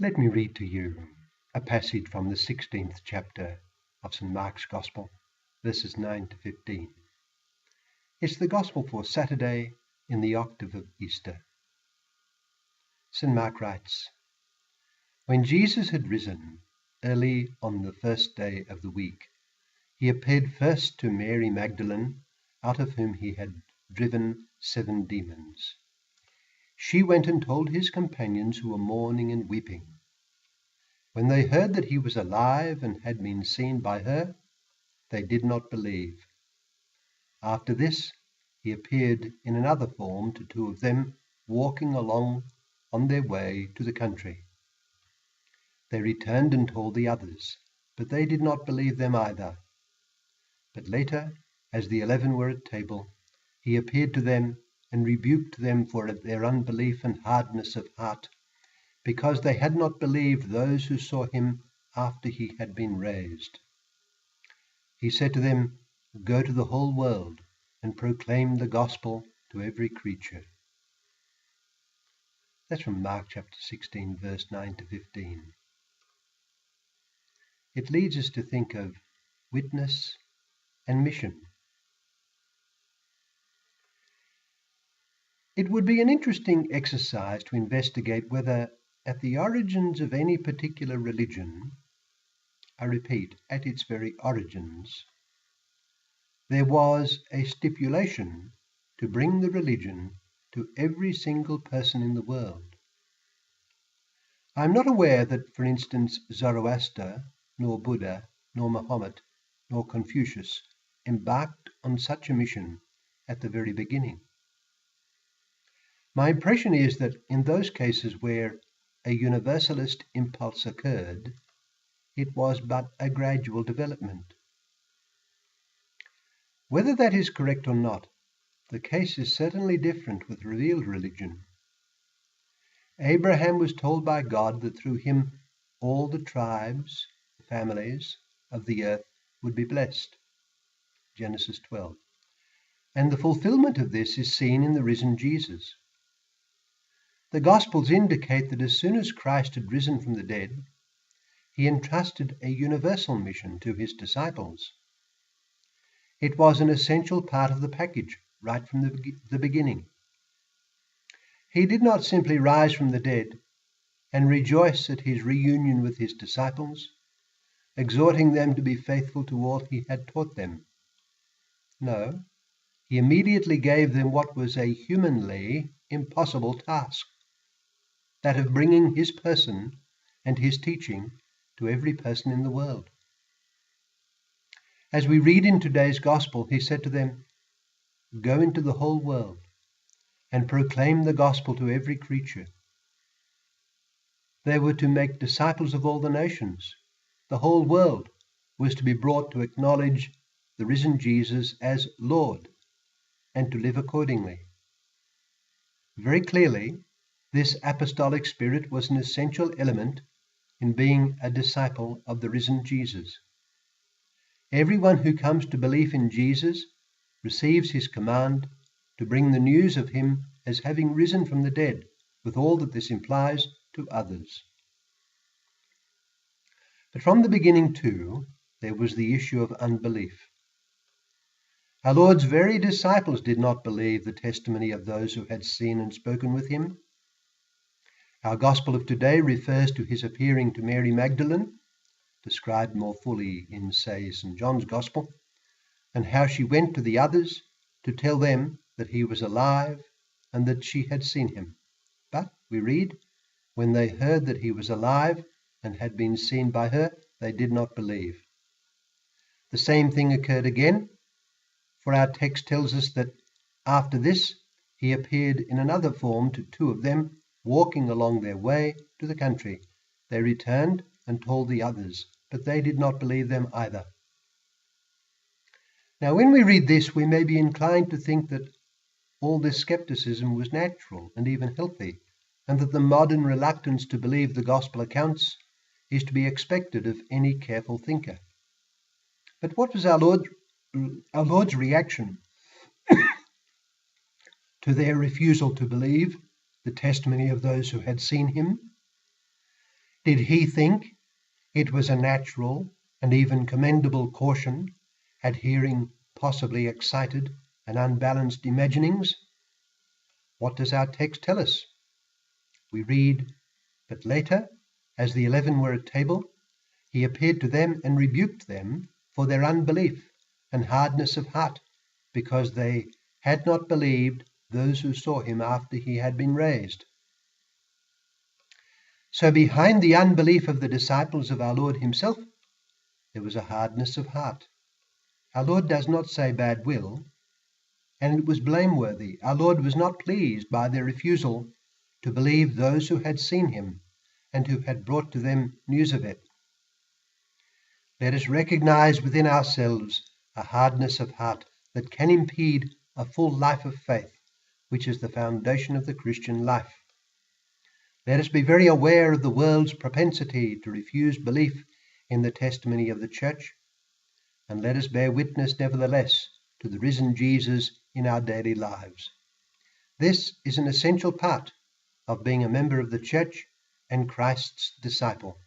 Let me read to you a passage from the 16th chapter of St. Mark's Gospel, verses 9 to 15. It's the Gospel for Saturday in the octave of Easter. St. Mark writes, "When Jesus had risen early on the first day of the week, he appeared first to Mary Magdalene, out of whom he had driven 7 demons. She went and told his companions who were mourning and weeping. When they heard that he was alive and had been seen by her, they did not believe. After this, he appeared in another form to 2 of them, walking along on their way to the country. They returned and told the others, but they did not believe them either. But later, as the 11 were at table, he appeared to them and rebuked them for their unbelief and hardness of heart, because they had not believed those who saw him after he had been raised. He said to them, 'Go to the whole world and proclaim the gospel to every creature.'" That's from Mark chapter 16, verse 9 to 15. It leads us to think of witness and mission. It would be an interesting exercise to investigate whether at the origins of any particular religion, I repeat, at its very origins, there was a stipulation to bring the religion to every single person in the world. I am not aware that, for instance, Zoroaster, nor Buddha, nor Mohammed, nor Confucius embarked on such a mission at the very beginning. My impression is that in those cases where a universalist impulse occurred, it was but a gradual development. Whether that is correct or not, the case is certainly different with revealed religion. Abraham was told by God that through him all the tribes, families of the earth would be blessed. Genesis 12. And the fulfillment of this is seen in the risen Jesus. The Gospels indicate that as soon as Christ had risen from the dead, he entrusted a universal mission to his disciples. It was an essential part of the package right from the beginning. He did not simply rise from the dead and rejoice at his reunion with his disciples, exhorting them to be faithful to all he had taught them. No, he immediately gave them what was a humanly impossible task, that of bringing his person and his teaching to every person in the world. As we read in today's Gospel, he said to them, "Go into the whole world and proclaim the gospel to every creature." They were to make disciples of all the nations. The whole world was to be brought to acknowledge the risen Jesus as Lord and to live accordingly. Very clearly, this apostolic spirit was an essential element in being a disciple of the risen Jesus. Everyone who comes to belief in Jesus receives his command to bring the news of him as having risen from the dead, with all that this implies, to others. But from the beginning, too, there was the issue of unbelief. Our Lord's very disciples did not believe the testimony of those who had seen and spoken with him. Our Gospel of today refers to his appearing to Mary Magdalene, described more fully in, say, St. John's Gospel, and how she went to the others to tell them that he was alive and that she had seen him. But, we read, when they heard that he was alive and had been seen by her, they did not believe. The same thing occurred again, for our text tells us that after this he appeared in another form to 2 of them, walking along their way to the country. They returned and told the others, but they did not believe them either. Now, when we read this, we may be inclined to think that all this skepticism was natural and even healthy, and that the modern reluctance to believe the gospel accounts is to be expected of any careful thinker. But what was our Lord's reaction to their refusal to believe the testimony of those who had seen him? Did he think it was a natural and even commendable caution, adhering possibly excited and unbalanced imaginings? What does our text tell us? We read, "But later, as the 11 were at table, he appeared to them and rebuked them for their unbelief and hardness of heart, because they had not believed those who saw him after he had been raised." So behind the unbelief of the disciples of our Lord himself, there was a hardness of heart. Our Lord does not say bad will, and it was blameworthy. Our Lord was not pleased by their refusal to believe those who had seen him and who had brought to them news of it. Let us recognize within ourselves a hardness of heart that can impede a full life of faith, which is the foundation of the Christian life. Let us be very aware of the world's propensity to refuse belief in the testimony of the Church, and let us bear witness nevertheless to the risen Jesus in our daily lives. This is an essential part of being a member of the Church and Christ's disciple.